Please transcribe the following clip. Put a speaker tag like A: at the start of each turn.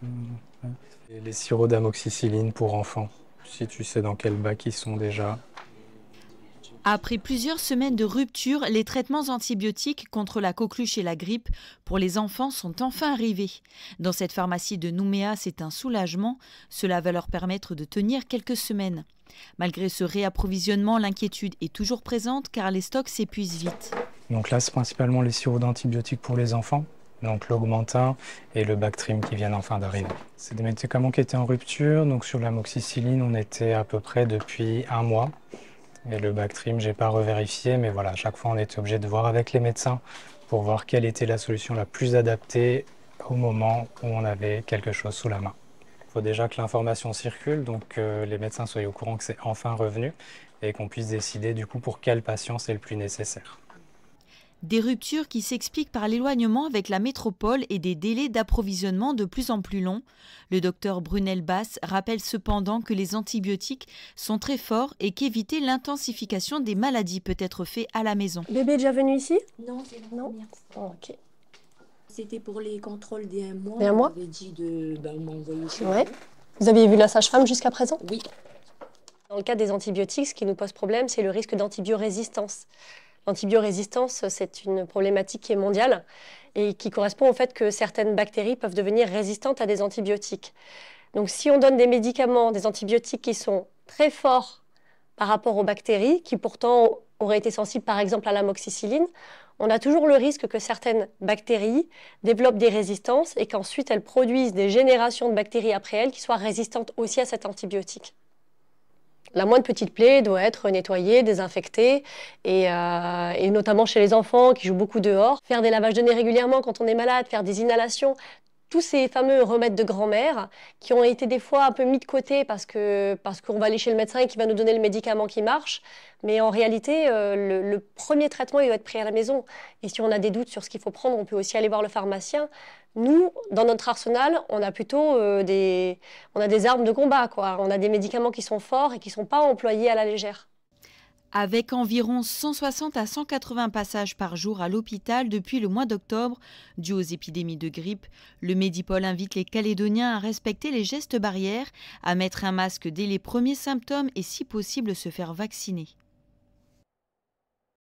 A: Et les sirops d'amoxicilline pour enfants, si tu sais dans quel bac ils sont déjà.
B: Après plusieurs semaines de rupture, les traitements antibiotiques contre la coqueluche et la grippe pour les enfants sont enfin arrivés. Dans cette pharmacie de Nouméa, c'est un soulagement. Cela va leur permettre de tenir quelques semaines. Malgré ce réapprovisionnement, l'inquiétude est toujours présente car les stocks s'épuisent vite.
A: Donc là, c'est principalement les sirops d'antibiotiques pour les enfants, donc l'Augmentin et le Bactrim qui viennent enfin d'arriver. C'est des médicaments qui étaient en rupture, donc sur l'amoxicilline, on était à peu près depuis un mois. Et le Bactrim, j'ai pas revérifié, mais voilà, à chaque fois on était obligé de voir avec les médecins pour voir quelle était la solution la plus adaptée au moment où on avait quelque chose sous la main. Il faut déjà que l'information circule, donc que les médecins soient au courant que c'est enfin revenu et qu'on puisse décider du coup pour quel patient c'est le plus nécessaire.
B: Des ruptures qui s'expliquent par l'éloignement avec la métropole et des délais d'approvisionnement de plus en plus longs. Le docteur Brunel Bass rappelle cependant que les antibiotiques sont très forts et qu'éviter l'intensification des maladies peut être fait à la maison.
C: Bébé est déjà venu ici?
D: Non, c'est la première.
C: Oh, ok.
D: C'était pour les contrôles des 1 mois.
C: Des 1 mois?
D: On avait dit de m'envoyer chez
C: Ouais. Vous aviez vu la sage-femme jusqu'à présent?
D: Oui.
C: Dans le cas des antibiotiques, ce qui nous pose problème, c'est le risque d'antibiorésistance. L'antibiorésistance, c'est une problématique qui est mondiale et qui correspond au fait que certaines bactéries peuvent devenir résistantes à des antibiotiques. Donc si on donne des médicaments, des antibiotiques qui sont très forts par rapport aux bactéries, qui pourtant auraient été sensibles par exemple à l'amoxicilline, on a toujours le risque que certaines bactéries développent des résistances et qu'ensuite elles produisent des générations de bactéries après elles qui soient résistantes aussi à cet antibiotique. La moindre petite plaie doit être nettoyée, désinfectée, et notamment chez les enfants qui jouent beaucoup dehors. Faire des lavages de nez régulièrement quand on est malade, faire des inhalations, tous ces fameux remèdes de grand-mère qui ont été des fois un peu mis de côté parce qu'on va aller chez le médecin et qu'il va nous donner le médicament qui marche. Mais en réalité, le premier traitement, il doit être pris à la maison. Et si on a des doutes sur ce qu'il faut prendre, on peut aussi aller voir le pharmacien. Nous, dans notre arsenal, on a plutôt on a des armes de combat, quoi. On a des médicaments qui sont forts et qui ne sont pas employés à la légère.
B: Avec environ 160 à 180 passages par jour à l'hôpital depuis le mois d'octobre, dû aux épidémies de grippe, le Medipol invite les Calédoniens à respecter les gestes barrières, à mettre un masque dès les premiers symptômes et si possible se faire vacciner.